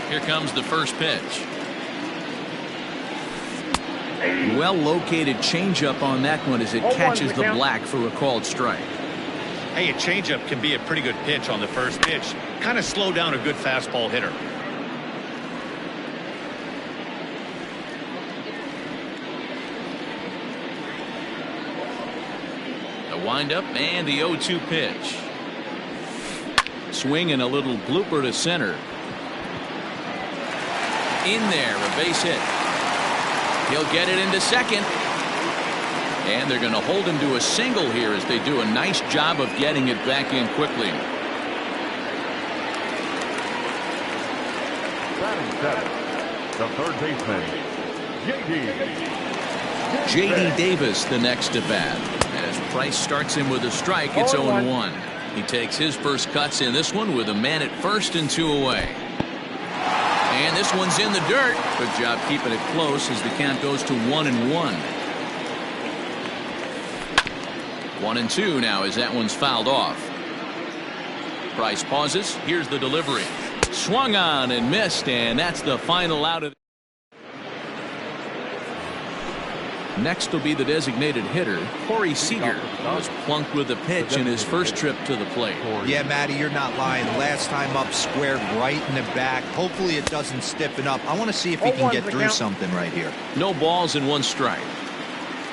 Here comes the first pitch. Well located changeup on that one as it catches the black for a called strike. Hey, a changeup can be a pretty good pitch on the first pitch. Kind of slow down a good fastball hitter. The windup and the 0-2 pitch. Swing and a little blooper to center. In there, a base hit. He'll get it into second. And they're going to hold him to a single here as they do a nice job of getting it back in quickly. Batting seventh, the third baseman, J.D. Davis, the next at bat. As Price starts him with a strike, it's 0-1. He takes his first cuts in this one with a man at first and 2 away. And this one's in the dirt. Good job keeping it close as the count goes to 1-1. 1-2 now as that one's fouled off. Price pauses. Here's the delivery. Swung on and missed, and that's the final out of. Next will be the designated hitter, Corey Seager, who was plunked with a pitch in his first trip to the plate. Yeah, Matty, you're not lying. Last time up, squared right in the back. Hopefully it doesn't stiffen up. I want to see if he can get through something right here. No balls and 1 strike.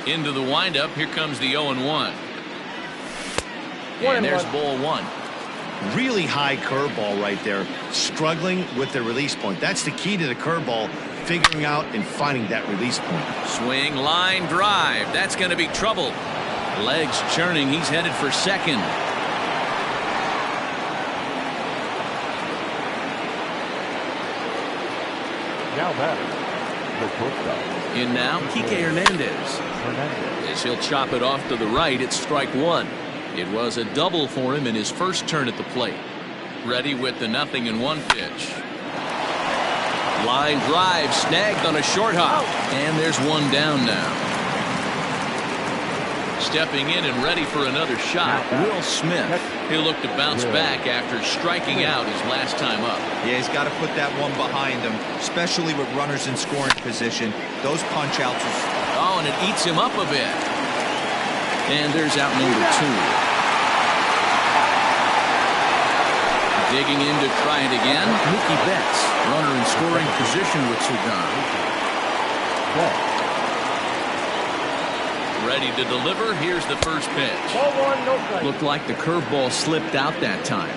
Into the windup. Here comes the 0-1. And there's ball 1. Really high curveball right there. Struggling with the release point. That's the key to the curveball. Figuring out and finding that release point. Swing, line, drive. That's going to be trouble. Legs churning. He's headed for second. now batting, the shortstop. In now, Kike Hernandez. As he'll chop it off to the right, it's strike 1. It was a double for him in his first turn at the plate. Ready with the 0-1 pitch. Line drive snagged on a short hop. And there's one down now. Stepping in and ready for another shot, Will Smith. He'll look to bounce back after striking out his last time up. Yeah, he's got to put that one behind him, especially with runners in scoring position. Those punch outs. Oh, and it eats him up a bit. And there's out number 2. Digging in to try it again, Mookie Betts, runner in scoring position with Sudan. Ready to deliver. Here's the first pitch. Looked like the curveball slipped out that time.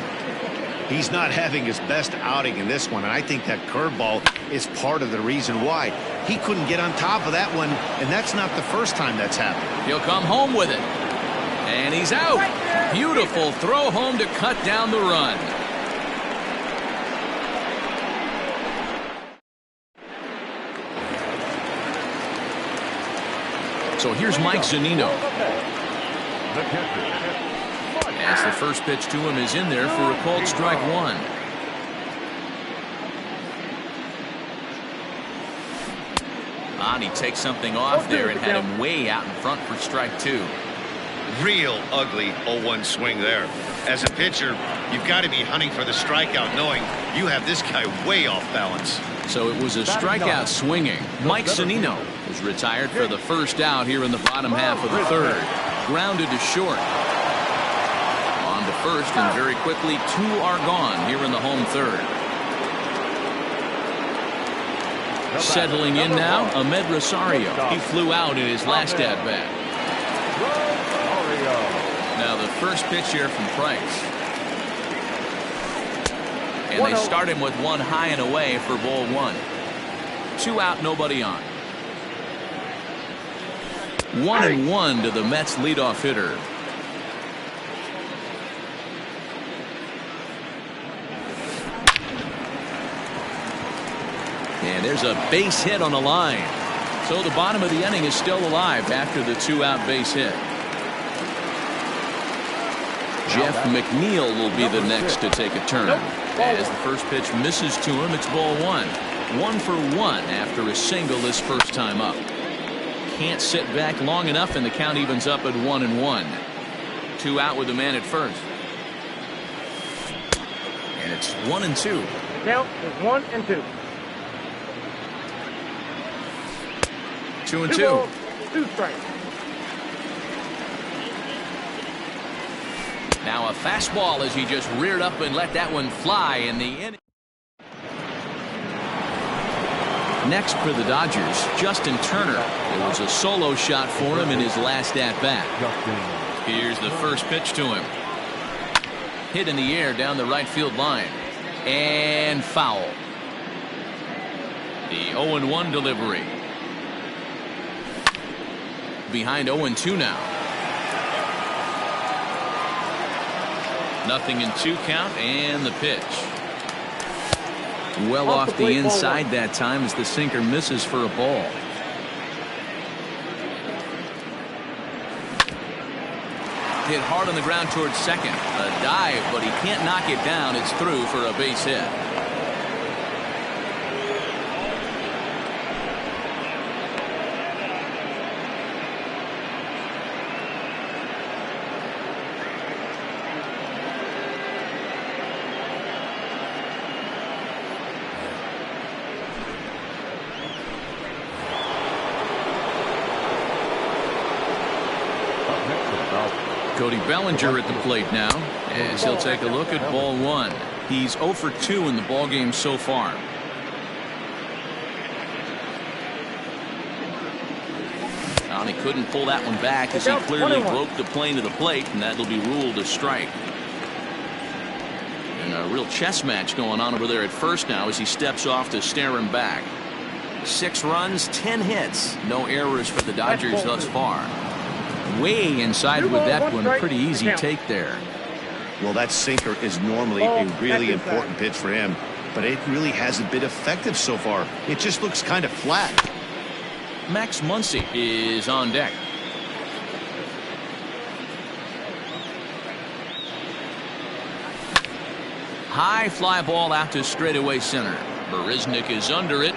He's not having his best outing in this one, and I think that curveball is part of the reason why. He couldn't get on top of that one, and that's not the first time that's happened. He'll come home with it. And he's out. Beautiful throw home to cut down the run. So here's Mike Zunino. As the first pitch to him is in there for a called strike 1. He takes something off there and had him way out in front for strike 2. Real ugly 0-1 swing there. As a pitcher, you've got to be hunting for the strikeout, knowing you have this guy way off balance. So it was a strikeout swinging. Mike Zunino is retired for the first out here in the bottom half of the third. Grounded to short. On to first, and very quickly 2 are gone here in the home third. Settling in now, Ahmed Rosario. He flew out in his last at-bat. Now the first pitch here from Price. And they start him with one high and away for ball 1. 2 out, nobody on. 1-1 to the Mets leadoff hitter. And there's a base hit on the line. So the bottom of the inning is still alive after the 2-out base hit. Jeff McNeil will be the next to take a turn. As the first pitch misses to him, it's ball 1. 1 for 1 after a single his first time up. Can't sit back long enough, and the count evens up at 1-1. 2 out with the man at first. And it's 1-2. Count is 1-2. 2-2. 2 balls, 2 strikes. Now a fastball as he just reared up and let that one fly in the inning. Next for the Dodgers, Justin Turner. It was a solo shot for him in his last at-bat. Here's the first pitch to him. Hit in the air down the right field line. And foul. The 0-1 delivery. Behind 0-2 now. 0-2 count and the pitch. Well off the inside that time as the sinker misses for a ball. Hit hard on the ground towards second. A dive, but he can't knock it down. It's through for a base hit. Cody Bellinger at the plate now as he'll take a look at ball 1. He's 0 for 2 in the ball game so far. He couldn't pull that one back as he clearly broke the plane of the plate, and that'll be ruled a strike. And a real chess match going on over there at first now as he steps off to stare him back. 6 runs, 10 hits, no errors for the Dodgers thus far. Way inside with that one, a pretty easy take there. Well, that sinker is normally a really important pitch for him, but it really hasn't been effective so far. It just looks kind of flat. Max Muncy is on deck. High fly ball out to straightaway center. Barisnik is under it.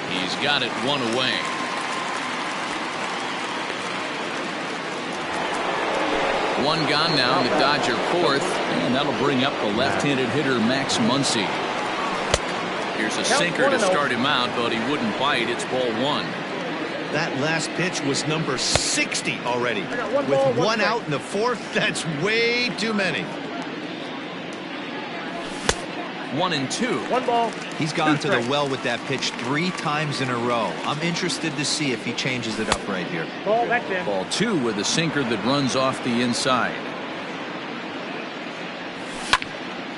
He's got it 1 away. One gone now, the Dodger 4th, and that'll bring up the left-handed hitter Max Muncy. Here's a sinker to start him out, but he wouldn't bite. It's ball 1. That last pitch was number 60 already. With 1 out in the 4th, that's way too many. 1-2. 1 ball. He's gone to the well with that pitch 3 times in a row. I'm interested to see if he changes it up right here. Ball, that's in. Ball 2 with a sinker that runs off the inside.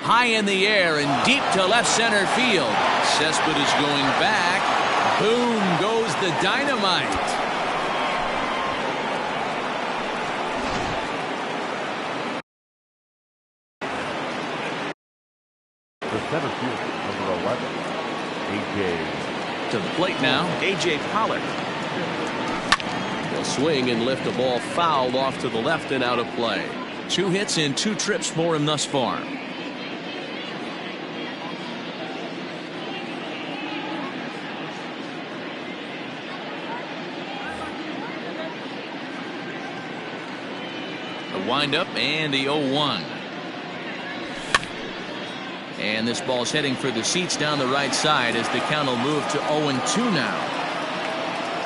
High in the air and deep to left center field. Cespedes going back. Boom goes the dynamite. The center fielder, number 11, A.J. To the plate now, A.J. Pollard. He'll swing and lift a ball fouled off to the left and out of play. 2 hits in 2 trips for him thus far. The windup and the 0-1. And this ball's heading for the seats down the right side as the count will move to 0-2 now.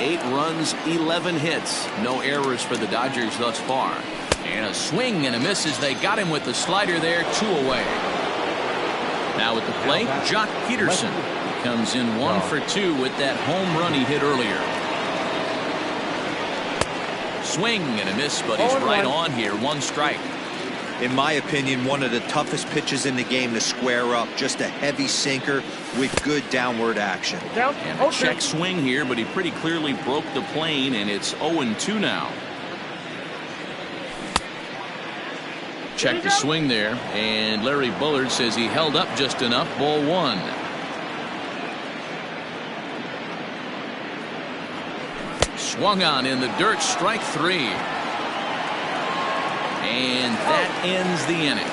8 runs, 11 hits. No errors for the Dodgers thus far. And a swing and a miss as they got him with the slider there, 2 away. Now at the plate, Jock Peterson. He comes in 1 for 2 with that home run he hit earlier. Swing and a miss, but he's right on here. 1 strike. In my opinion, one of the toughest pitches in the game to square up. Just a heavy sinker with good downward action. And a check swing here, but he pretty clearly broke the plane, and it's 0-2 now. Check the swing there, and Larry Bullard says he held up just enough. Ball 1. Swung on in the dirt, strike 3. And that ends the inning.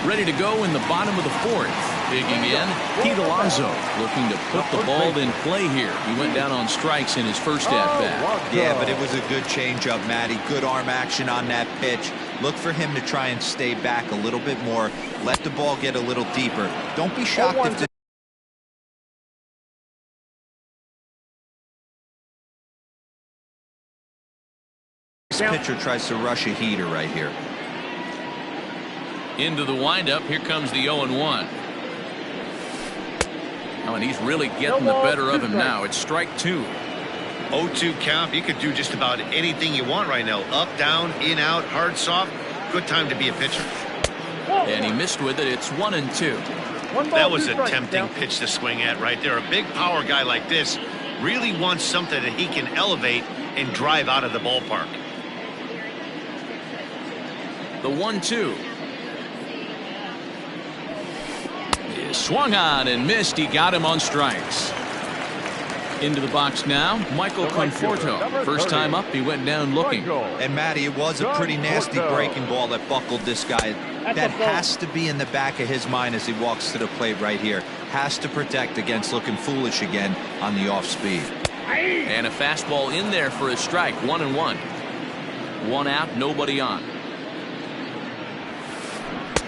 Ready to go in the bottom of the 4th. Digging in, Pete Alonso looking to put the ball in play here. He went down on strikes in his first at-bat. Yeah, but it was a good changeup, Matty. Good arm action on that pitch. Look for him to try and stay back a little bit more. Let the ball get a little deeper. Don't be shocked if the pitcher tries to rush a heater right here. Into the windup. Here comes the 0-1. Oh, and he's really getting the better of him now. It's strike 2. 0-2 count. You could do just about anything you want right now. Up, down, in, out, hard, soft. Good time to be a pitcher. And he missed with it. It's 1-2. That was a tempting pitch to swing at right there. A big power guy like this really wants something that he can elevate and drive out of the ballpark. The 1-2. Swung on and missed. He got him on strikes. Into the box now, Michael Conforto. First time up, he went down looking. And Matty, it was a pretty nasty breaking ball that buckled this guy. That has to be in the back of his mind as he walks to the plate right here. Has to protect against looking foolish again on the off speed. And a fastball in there for a strike. 1-1. One out, nobody on.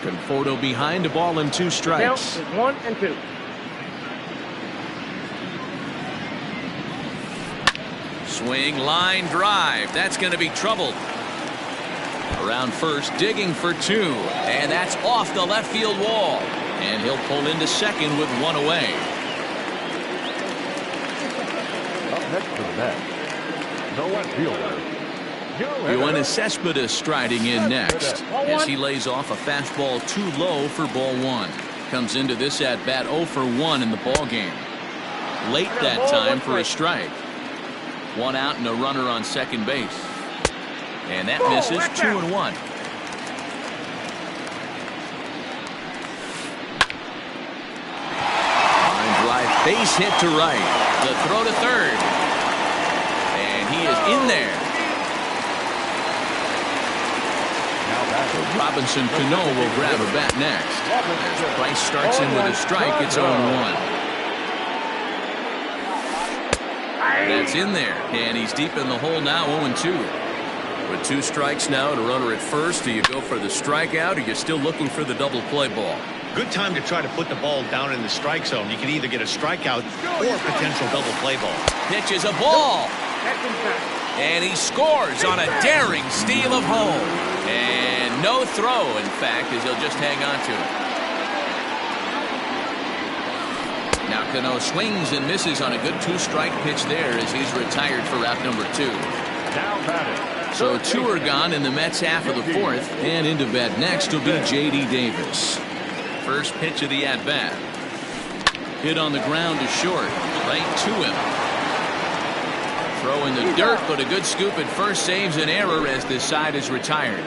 Conforto behind, a ball and 2 strikes. 1-2. Swing, line drive. That's going to be trouble. Around first, digging for 2. And that's off the left field wall. And he'll pull into second with 1 away. Up next to the net, no left fielder. Yoenis Cespedes striding in next as he lays off a fastball too low for ball 1. Comes into this at bat 0 for 1 in the ball game. Late that time for a strike. 1 out and a runner on second base. And that misses. 2-1. Line drive, base hit to right. The throw to third. And he is in there. Robinson Cano will grab a bat next. As Price starts in with a strike, it's 0-1. That's in there, and he's deep in the hole now, 0-2. With 2 strikes now and a runner at first, do you go for the strikeout or you're still looking for the double play ball? Good time to try to put the ball down in the strike zone. You can either get a strikeout or a potential double play ball. Pitch is a ball. And he scores on a daring steal of home. And no throw, in fact, as he'll just hang on to it. Now Cano swings and misses on a good 2-strike pitch there as he's retired for route number 2. So 2 are gone in the Mets half of the 4th, and into bat next will be J.D. Davis. First pitch of the at-bat. Hit on the ground to short, right to him. Throw in the dirt, but a good scoop at first saves an error as this side is retired.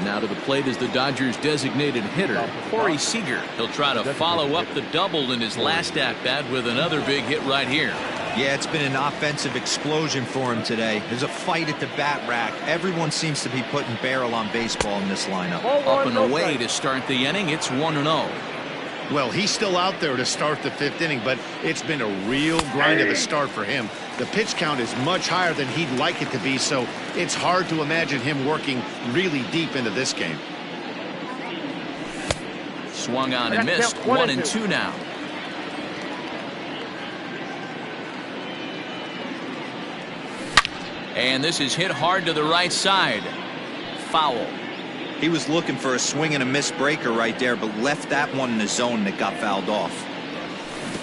Now to the plate is the Dodgers' designated hitter, Corey Seager. He'll try to follow up the double in his last at-bat with another big hit right here. Yeah, it's been an offensive explosion for him today. There's a fight at the bat rack. Everyone seems to be putting barrel on baseball in this lineup. Up and away to start the inning. It's 1-0. Well, he's still out there to start the 5th inning, but it's been a real grind of a start for him. The pitch count is much higher than he'd like it to be, so it's hard to imagine him working really deep into this game. Swung on and missed. 1-2 now. And this is hit hard to the right side. Foul. He was looking for a swing and a miss breaker right there, but left that one in the zone that got fouled off.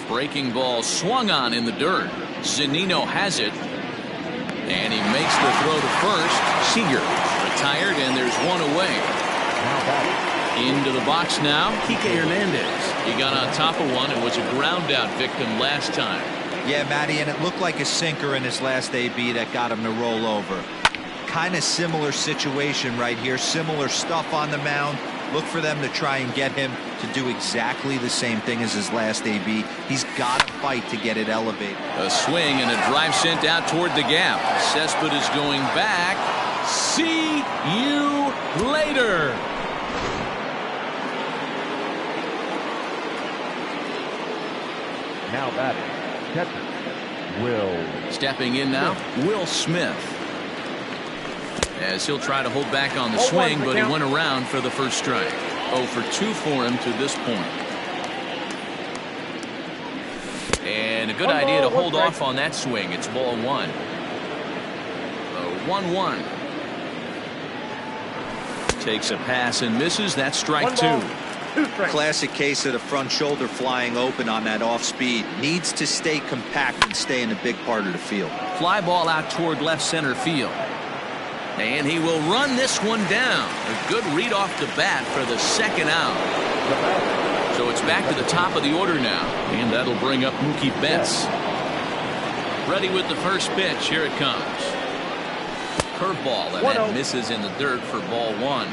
Breaking ball swung on in the dirt. Zunino has it. And he makes the throw to first. Seager retired, and there's 1 away. Into the box now, Kike Hernandez. He got on top of one and was a ground out victim last time. Yeah, Matty, and it looked like a sinker in his last AB that got him to roll over. Kind of similar situation right here. Similar stuff on the mound. Look for them to try and get him to do exactly the same thing as his last AB. He's got to fight to get it elevated. A swing and a drive sent out toward the gap. Cespedes going back. See you later. Now batting, catcher, Will. Stepping in now, Will Smith. As he'll try to hold back on the swing, but he went around for the first strike. 0 for 2 for him to this point. And a good idea to hold off on that swing. It's ball 1. The 1-1. Takes a pass and misses. That's strike 2. Classic case of the front shoulder flying open on that off speed. Needs to stay compact and stay in the big part of the field. Fly ball out toward left center field. And he will run this one down. A good read off the bat for the second out. So it's back to the top of the order now. And that'll bring up Mookie Betts. Ready with the first pitch. Here it comes. Curveball, and that misses in the dirt for ball 1.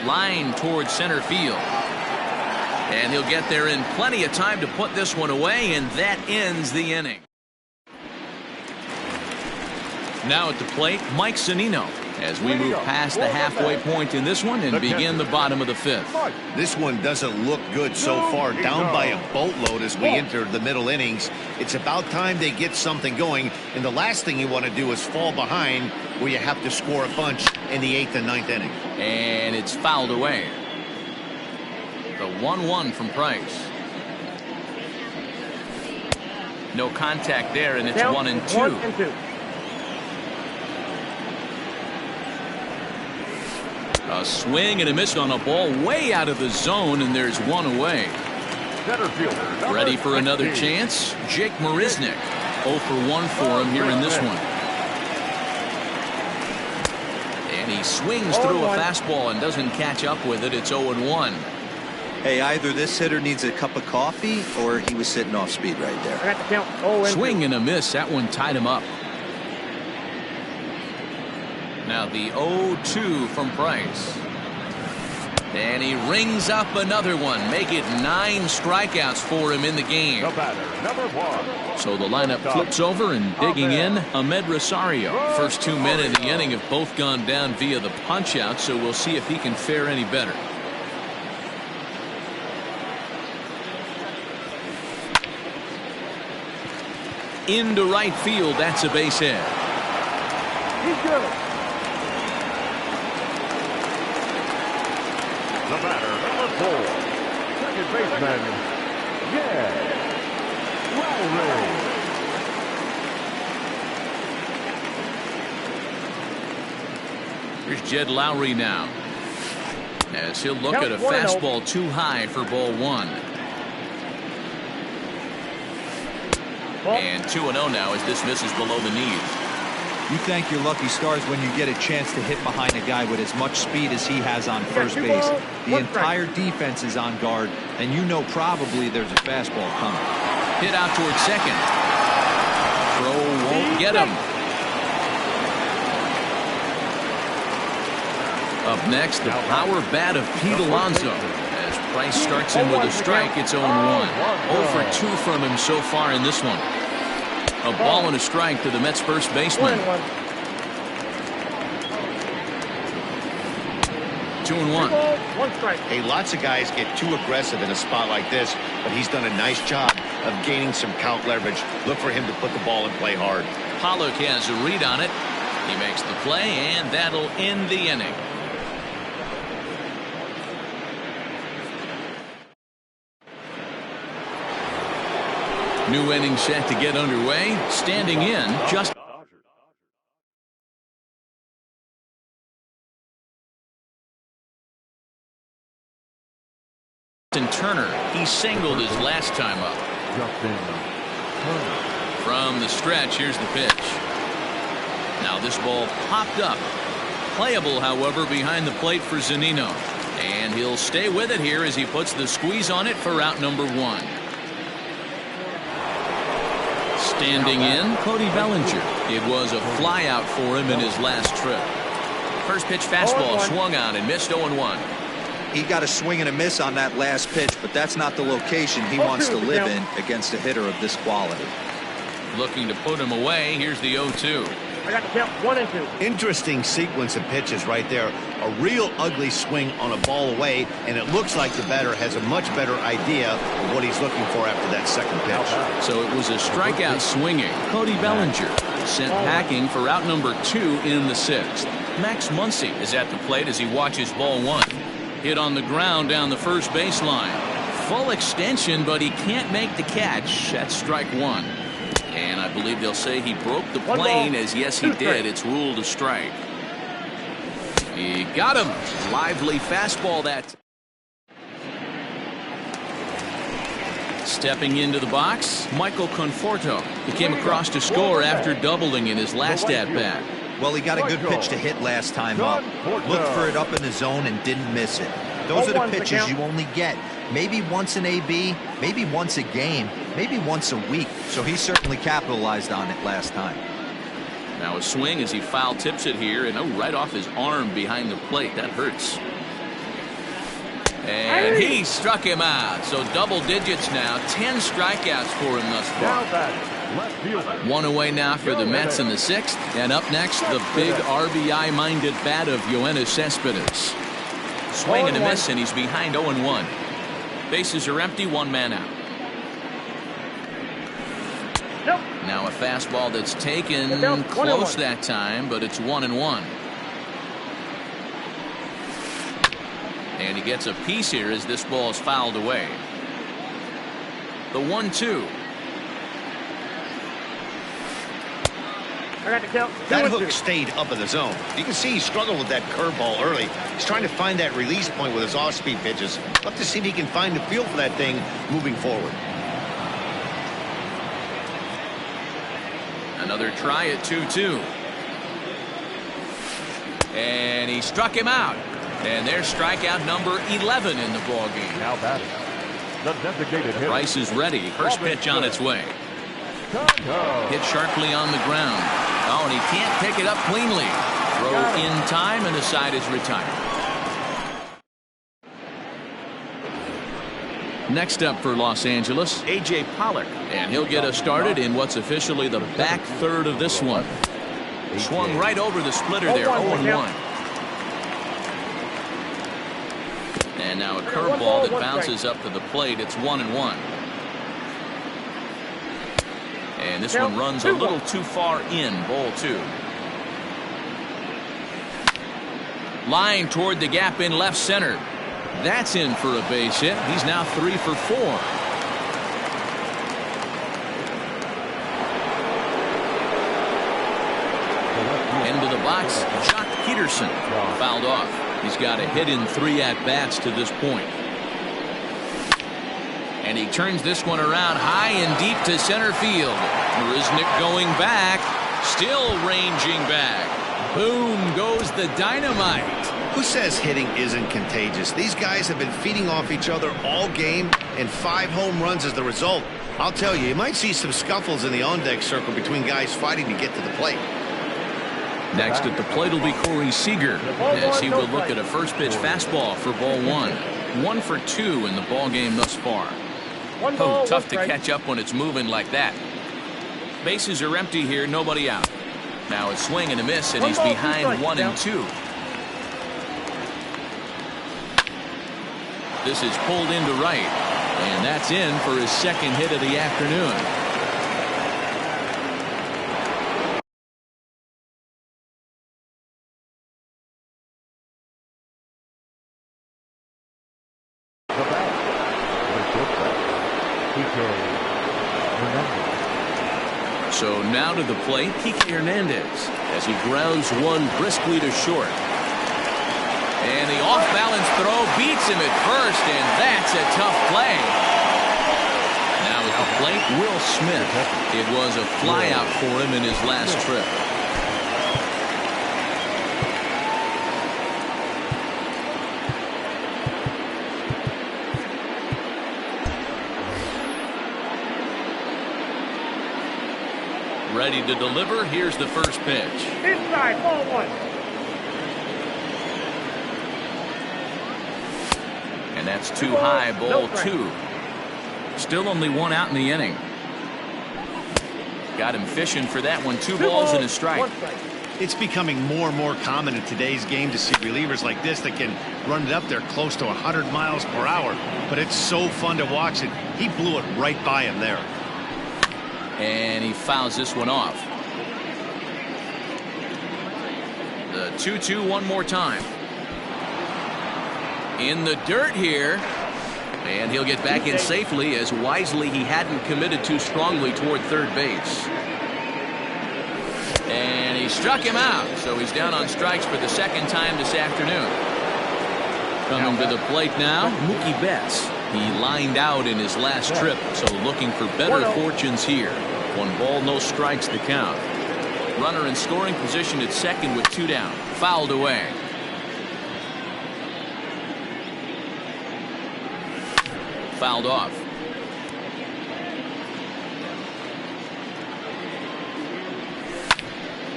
Line towards center field. And he'll get there in plenty of time to put this one away, and that ends the inning. Now at the plate, Mike Zunino, as we move past the halfway point in this one and begin the bottom of the 5th. This one doesn't look good so far, down by a boatload as we enter the middle innings. It's about time they get something going, and the last thing you want to do is fall behind where you have to score a bunch in the 8th and 9th inning. And it's fouled away. The 1-1 from Price. No contact there, and it's 1-2. A swing and a miss on a ball way out of the zone, and there's one away. Ready for another chance? Jake Marisnick. 0 for 1 for him here in this one. And he swings through a fastball and doesn't catch up with it. It's 0-1. Hey, either this hitter needs a cup of coffee or he was sitting off speed right there. Swing and a miss. That one tied him up. Now the 0-2 from Price. And he rings up another one. Make it 9 strikeouts for him in the game. The batter, number 1. So the lineup flips over, and digging in, Ahmed Rosario. First 2 men in the inning have both gone down via the punch out, so we'll see if he can fare any better. Into right field, that's a base hit. He's good. The batter, number 4. Second baseman, Lowry. Here's Jed Lowry now, as he'll look at a fastball too high for ball 1. And 2-0 now as this misses below the knees. You thank your lucky stars when you get a chance to hit behind a guy with as much speed as he has on first base. The entire defense is on guard, and you know probably there's a fastball coming. Hit out towards second. Throw won't get him. Up next, the power bat of Pete Alonso. As Price starts him with a strike, it's 0-1. 0 for 2 from him so far in this one. A ball and a strike to the Mets first baseman. 2-1. Hey, lots of guys get too aggressive in a spot like this, but he's done a nice job of gaining some count leverage. Look for him to put the ball and play hard. Pollock has a read on it. He makes the play, and that'll end the inning. New inning set to get underway. Standing in, Justin Turner. He singled his last time up. From the stretch, here's the pitch. Now this ball popped up. Playable, however, behind the plate for Zunino. And he'll stay with it here as he puts the squeeze on it for out number 1. Standing in, Cody Bellinger. It was a flyout for him in his last trip. First pitch fastball swung on and missed 0-1. He got a swing and a miss on that last pitch, but that's not the location he wants to live in against a hitter of this quality. Looking to put him away. Here's the 0-2. I got the count 1 and 2. Interesting sequence of pitches right there. A real ugly swing on a ball away, and it looks like the batter has a much better idea of what he's looking for after that second pitch. So it was a strikeout swinging. Cody Bellinger sent packing for out number 2 in the 6th. Max Muncy is at the plate as he watches ball 1. Hit on the ground down the first baseline. Full extension, but he can't make the catch. That's strike 1. And I believe they'll say he broke the plane, as yes he did. It's ruled a strike. He got him. Lively fastball that. Stepping into the box, Michael Conforto. He came across to score after doubling in his last at-bat. Well, he got a good pitch to hit last time up. Looked for it up in the zone and didn't miss it. Those are the pitches you only get maybe once in AB, maybe once a game, maybe once a week. So he certainly capitalized on it last time. Now a swing as he foul tips it here, and right off his arm behind the plate. That hurts. And he struck him out. So double digits now. 10 strikeouts for him thus far. One away now for the Mets in the 6th. And up next, the big RBI-minded bat of Yoenis Cespedes. Swing and a miss, and he's behind 0-1. Bases are empty, 1 man out. Now a fastball that's taken close that time, but it's 1-1. And he gets a piece here as this ball is fouled away. The 1-2. That hook stayed up in the zone. You can see he struggled with that curveball early. He's trying to find that release point with his off-speed pitches. Love to see if he can find the feel for that thing moving forward. Another try at 2-2. And he struck him out. And there's strikeout number 11 in the ballgame. Now batting, the designated hitter. Price is ready. First pitch on its way. Hit sharply on the ground. Oh, and he can't pick it up cleanly. Throw in time, and the side is retired. Next up for Los Angeles, A.J. Pollock. And he'll get us started in what's officially the back third of this one. Swung right over the splitter there, 0-1. And now a curveball that bounces up to the plate. It's 1-1. And this one runs a little too far in, ball 2. Line toward the gap in left center. That's in for a base hit. He's now 3 for 4. Into the box, Jock Peterson fouled off. He's got a hit in 3 at-bats to this point. And he turns this one around high and deep to center field. Marisnick going back, still ranging back. Boom goes the dynamite. Who says hitting isn't contagious? These guys have been feeding off each other all game, and 5 home runs as the result. I'll tell you, you might see some scuffles in the on-deck circle between guys fighting to get to the plate. Next at the plate will be Corey Seager as he will look at a first pitch fastball for ball 1. 1 for 2 in the ball game thus far. Oh, tough to catch up when it's moving like that. Bases are empty here, nobody out. Now a swing and a miss, and he's behind 1-2. This is pulled into right, and that's in for his second hit of the afternoon. So now to the plate, Kike Hernandez as he grounds one briskly to short. And the off-balance throw beats him at first, and that's a tough play. Now at the plate, Will Smith. It was a flyout for him in his last trip. Ready to deliver. Here's the first pitch. Inside, ball one. And that's too high, ball two. Still only one out in the inning. Got him fishing for that one. Two balls and a strike. It's becoming more and more common in today's game to see relievers like this that can run it up there close to 100 miles per hour. But it's so fun to watch it. He blew it right by him there. And he fouls this one off. The 2-2 one more time. In the dirt here. And he'll get back in safely, as wisely he hadn't committed too strongly toward third base. And he struck him out, so he's down on strikes for the second time this afternoon. Coming to the plate now, Mookie Betts. He lined out in his last trip, so looking for better fortunes here. 1 ball, no strikes to count. Runner in scoring position at second with 2 down. Fouled away. Fouled off.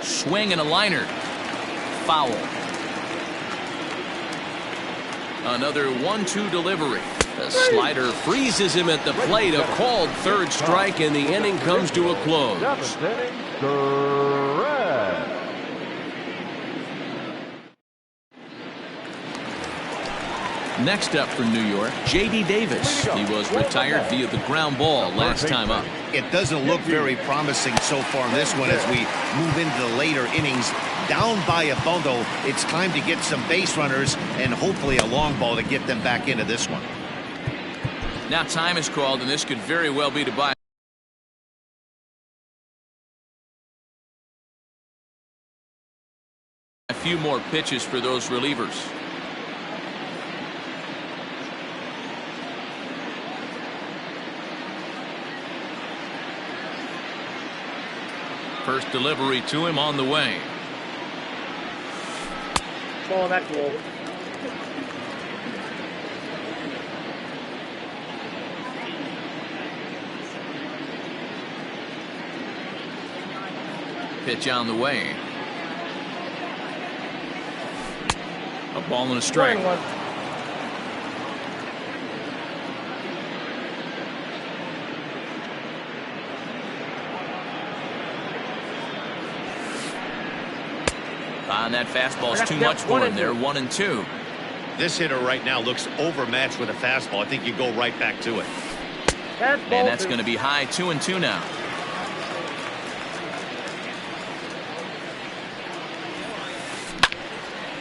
Swing and a liner. Foul. Another 1-2 delivery. The slider freezes him at the plate. A called third strike, and the inning comes to a close. Next up for New York, J.D. Davis. He was retired via the ground ball last time up. It doesn't look very promising so far in this one as we move into the later innings. Down by a bundle, it's time to get some base runners and hopefully a long ball to get them back into this one. Now time is called, and this could very well be to buy. A few more pitches for those relievers. First delivery to him on the way. Ball, that's low. Pitch on the way. A ball and a strike. And that fastball's too much for him there. 1-2. This hitter right now looks overmatched with a fastball. I think you go right back to it. And that's going to be high. 2-2 now.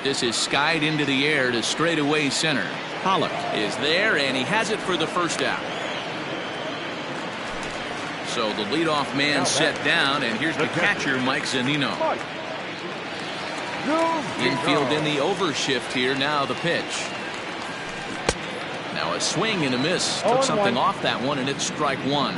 This is skied into the air to straightaway center. Pollock is there, and he has it for the first out. So the leadoff man set down, and here's the catcher, Mike Zunino. Infield in the overshift here. Now the pitch. Now a swing and a miss. Took something off that one, and it's strike one.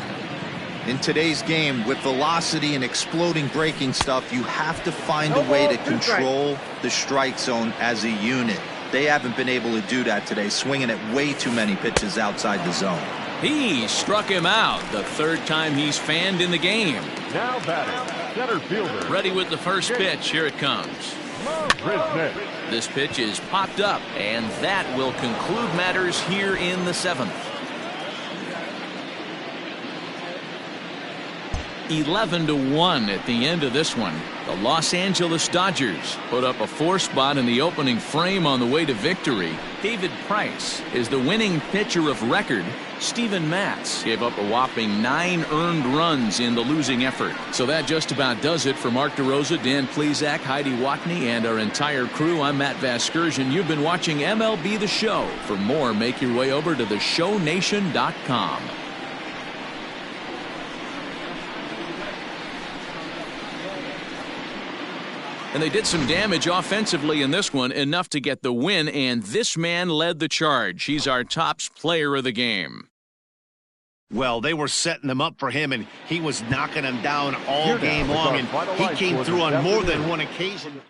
In today's game, with velocity and exploding breaking stuff, you have to find a way to control the strike zone as a unit. They haven't been able to do that today, swinging at way too many pitches outside the zone. He struck him out. The third time he's fanned in the game. Now batting, center fielder. Ready with the first pitch. Here it comes. This pitch is popped up, and that will conclude matters here in the 7th. 11-1 at the end of this one. The Los Angeles Dodgers put up a 4-spot in the opening frame on the way to victory. David Price is the winning pitcher of record. Steven Matz gave up a whopping 9 earned runs in the losing effort. So that just about does it for Mark DeRosa, Dan Plesac, Heidi Watney, and our entire crew. I'm Matt Vasgersian. You've been watching MLB The Show. For more, make your way over to theshownation.com. And they did some damage offensively in this one, enough to get the win, and this man led the charge. He's our tops player of the game. Well, they were setting them up for him, and he was knocking them down all game long, and he came through on more than one occasion.